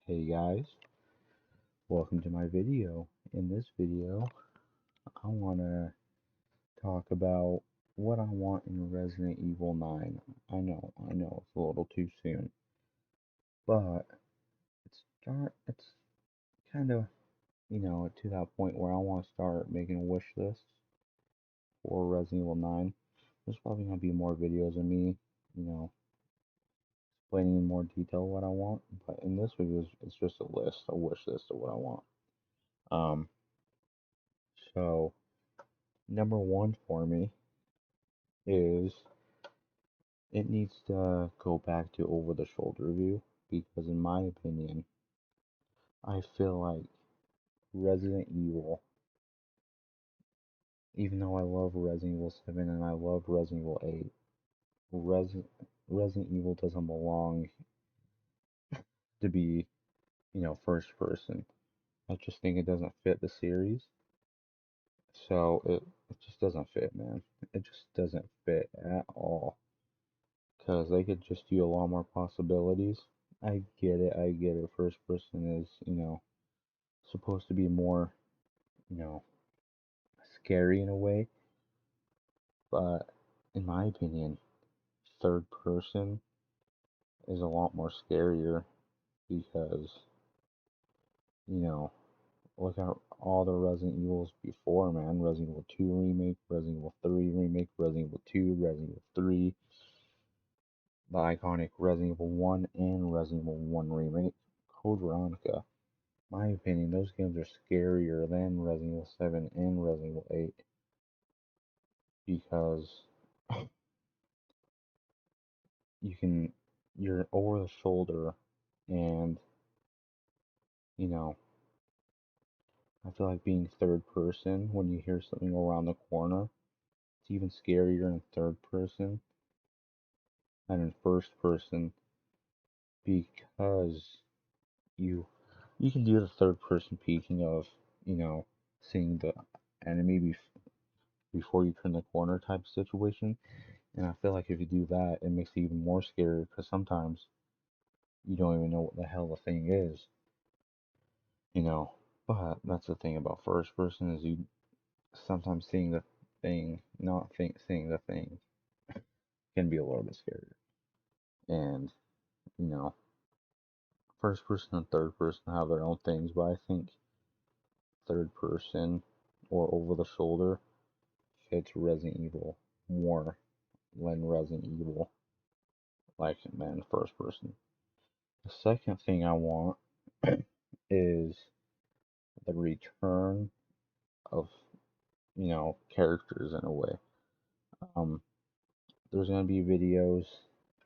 Hey guys, welcome to my video. In this video, I want to talk about what I want in Resident Evil 9. I know, it's a little too soon, but it's kind of, to that point where I want to start making wish lists for Resident Evil 9. There's probably going to be more videos of me, you know, explaining in more detail what I want, but in this video, it's just a wish list of what I want. Um, so number one for me is it needs to go back to over the shoulder view because, in my opinion, I feel like Resident Evil, even though I love Resident Evil 7 and I love Resident Evil 8, Res- Resident Evil doesn't belong to be, first person. I just think it doesn't fit the series. So it just doesn't fit, man. It just doesn't fit at all. Because they could just do a lot more possibilities. I get it. First person is, supposed to be more, you know, scary in a way, but in my opinion, third person is a lot more scarier because, you know, look at all the Resident Evils before, man. Resident Evil 2 remake, Resident Evil 3 remake, Resident Evil 2, Resident Evil 3, the iconic Resident Evil 1 and Resident Evil 1 remake, Code Veronica. My opinion, those games are scarier than Resident Evil 7 and Resident Evil 8 because you can you're over the shoulder and you know I feel like being third person when you hear something around the corner, it's even scarier in third person than in first person because you you can do the third person peeking of you know seeing the enemy before you turn the corner type situation, and I feel like if you do that it makes it even more scary because sometimes you don't even know what the hell the thing is, you know. But that's the thing about first person is you sometimes seeing the thing, not seeing the thing, can be a little bit scary. And you know, first person and third person have their own things, but I think third person or over the shoulder fits Resident Evil more than Resident Evil like man first person. The second thing I want is the return of characters in a way. Um, there's gonna be videos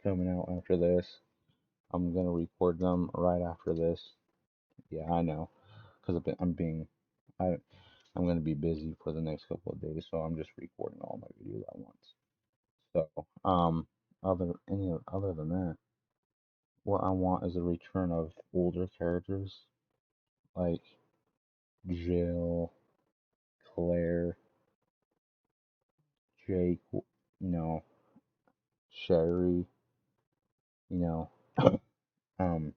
coming out after this. I'm gonna record them right after this. Yeah, I know, because I I'm gonna be busy for the next couple of days, so I'm just recording all my videos at once. So, other than that, what I want is a return of older characters like Jill, Claire, Jake, Sherry, you know, um,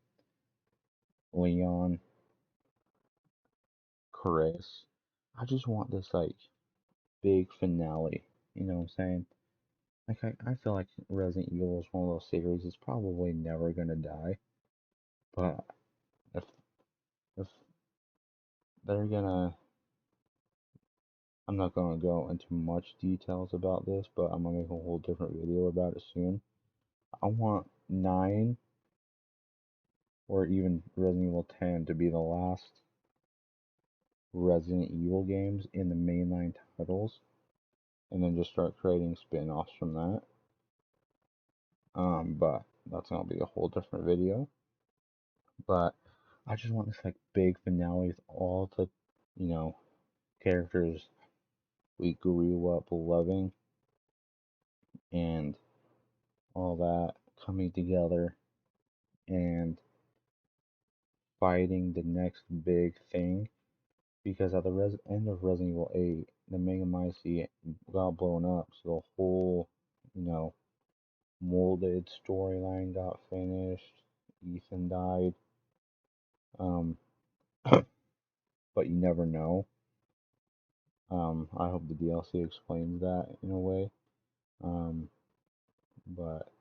Leon, Chris. I just want this like big finale. You know what I'm saying? Like I feel like Resident Evil is one of those series that's probably never gonna die. But if if they're gonna I'm not gonna go into much details about this, but I'm gonna make a whole different video about it soon. I want 9 or even Resident Evil 10 to be the last Resident Evil games in the mainline titles and then just start creating spin-offs from that. But that's gonna be a whole different video. But I just want this like big finale with all the, you know, characters we grew up loving and all that coming together and fighting the next big thing. Because at the end of Resident Evil 8, the Megamycete got blown up, so the whole, you know, molded storyline got finished. Ethan died, Um, but you never know. I hope the DLC explains that in a way. Um, but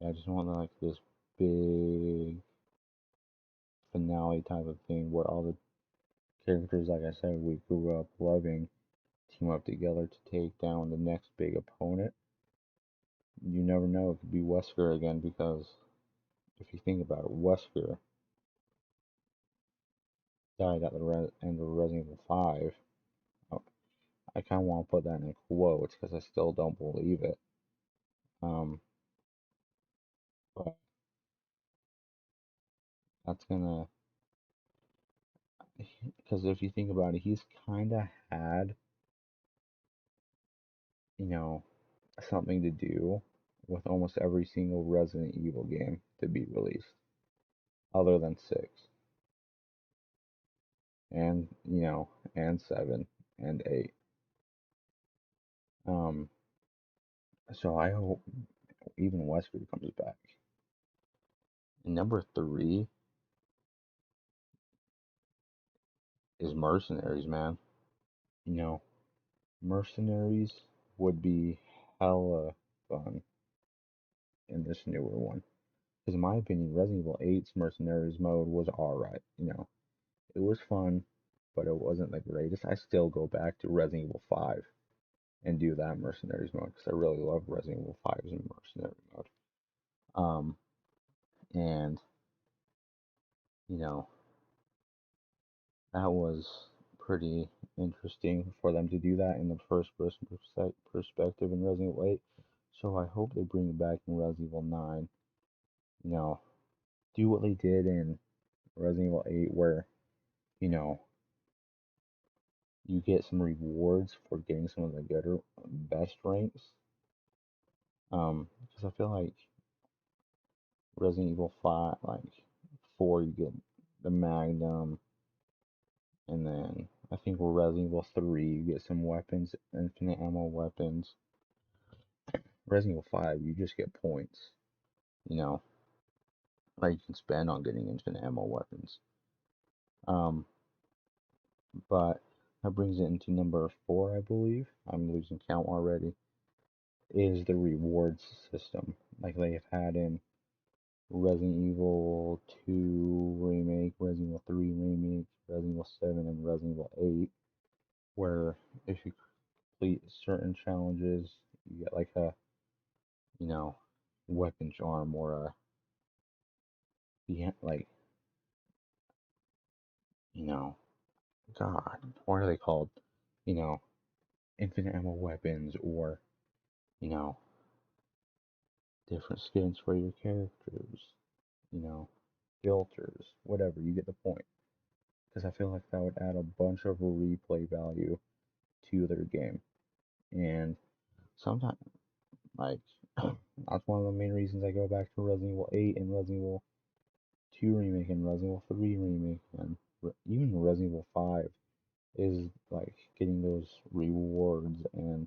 yeah, I just want like this big finale type of thing where all the characters, like I said, we grew up loving, team up together to take down the next big opponent. You never know, it could be Wesker again because if you think about it, Wesker died at the end of Resident Evil 5. Uh, I kind of want to put that in quotes because I still don't believe it. Um, but that's gonna, because if you think about it, he's kind of had, you know, something to do with almost every single Resident Evil game to be released, other than 6 and, and 7 and 8. Um, so I hope even Wesker comes back. And number 3 is Mercenaries, man. You know, Mercenaries would be hella fun in this newer one. Because in my opinion, Resident Evil 8's Mercenaries mode was alright. It was fun, but it wasn't the greatest. I still go back to Resident Evil 5 and do that Mercenaries mode because I really love Resident Evil 5's Mercenary mode. Um, and you know that was pretty interesting for them to do that in the first person perspective in Resident Evil 8. So I hope they bring it back in Resident Evil 9. You know, do what they did in Resident Evil 8, where you know you get some rewards for getting some of the better, best ranks. Because I feel like Resident Evil 5, like 4, you get the Magnum, and then I think with Resident Evil 3, you get some weapons, infinite ammo weapons. Resident Evil 5, you just get points, you know, that you can spend on getting infinite ammo weapons. Um, but that brings it into number 4, I believe. I'm losing count already. Is the rewards system like they have had in Resident Evil 2 Remake, Resident Evil 3 Remake, Resident Evil 7, and Resident Evil 8, where if you complete certain challenges, you get like a, you know, weapon charm or a, like, you know, God, what are they called? You know, infinite ammo weapons or, you know, different skins for your characters, you know, filters, whatever, you get the point. Because I feel like that would add a bunch of replay value to their game. And sometimes, like, that's one of the main reasons I go back to Resident Evil 8 and Resident Evil 2 Remake and Resident Evil 3 Remake and even Resident Evil 5 is like getting those rewards. And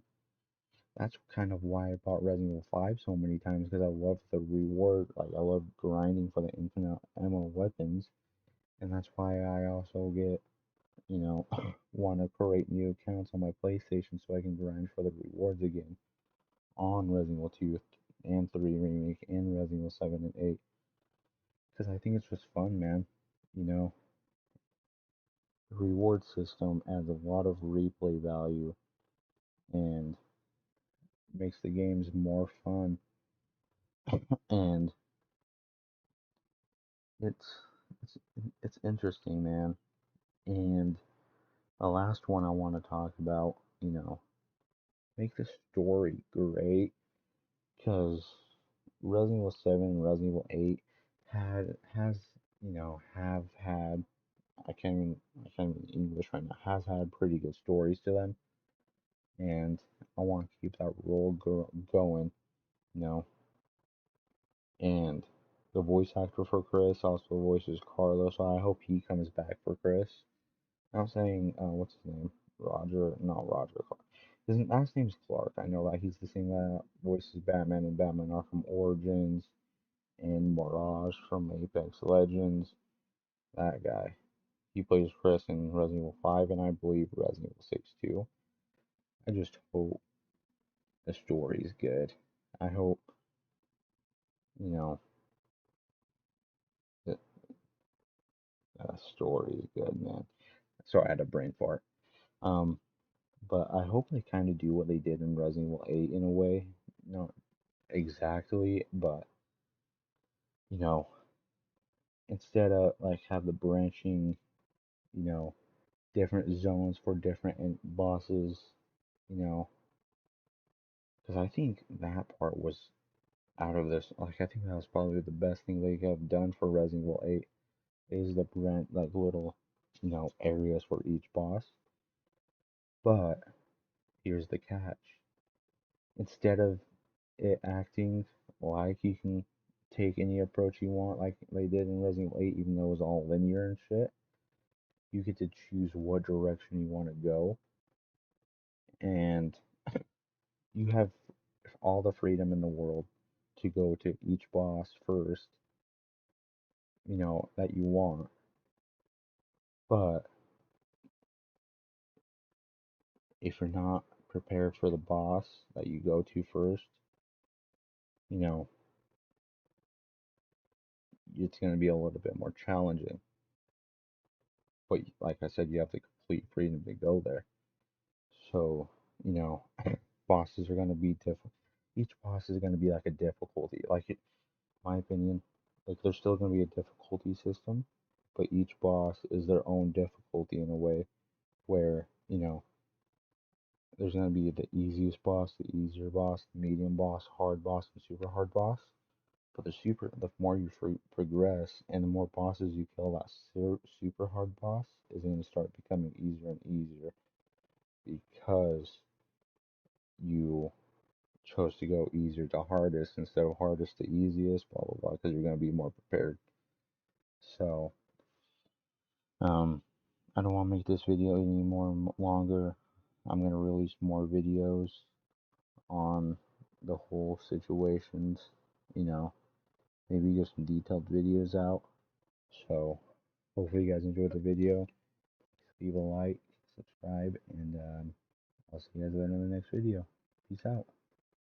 that's kind of why I bought Resident Evil 5 so many times because I love the reward. Like, I love grinding for the infinite ammo weapons. And that's why I also get, want to create new accounts on my PlayStation so I can grind for the rewards again on Resident Evil 2 and 3 Remake and Resident Evil 7 and 8. Because I think it's just fun, man. You know, the reward system adds a lot of replay value and makes the games more fun. And it's it's it's interesting, man. And the last one I want to talk about, make the story great because Resident Evil 7 and Resident Evil 8 have had I can't even English right now, has had pretty good stories to them, and I want to keep that going, you know. And the voice actor for Chris also voices Carlos, so I hope he comes back for Chris. I'm saying, what's his name? Roger, not Roger Clark. His last name's Clark. I know that he's the same guy that voices Batman and Batman Arkham Origins and Mirage from Apex Legends. That guy. He plays Chris in Resident Evil 5 and I believe Resident Evil 6 too. I just hope the story's good. I hope, you know, that the story is good, man. Sorry, I had a brain fart. Um, but I hope they kind of do what they did in Resident Evil 8 in a way. Not exactly, but, you know, instead of like have the branching, you know, different zones for different bosses, you know, because I think that part was out of this. Like, I think that was probably the best thing they have done for Resident Evil 8 is the branch, like little, you know, areas for each boss. But here's the catch: instead of it acting like you can take any approach you want, like they did in Resident Evil 8, even though it was all linear and shit, you get to choose what direction you want to go, and you have all the freedom in the world to go to each boss first, you know, that you want. But if you're not prepared for the boss that you go to first, you know, it's going to be a little bit more challenging. But like I said, you have the complete freedom to go there. So, you know, bosses are going to be different. Each boss is going to be like a difficulty. Like, my opinion, like there's still going to be a difficulty system, but each boss is their own difficulty in a way where, you know, there's going to be the easiest boss, the easier boss, the medium boss, hard boss, and super hard boss. But the more you progress and the more bosses you kill, that super hard boss is going to start becoming easier and easier because you chose to go easier to hardest instead of hardest to easiest, blah blah blah, because you're going to be more prepared. So, um, I don't want to make this video any more longer. I'm going to release more videos on the whole situations, you know, maybe get some detailed videos out. So, hopefully you guys enjoyed the video. Leave a like, subscribe, and I'll see you guys later in the next video. Peace out.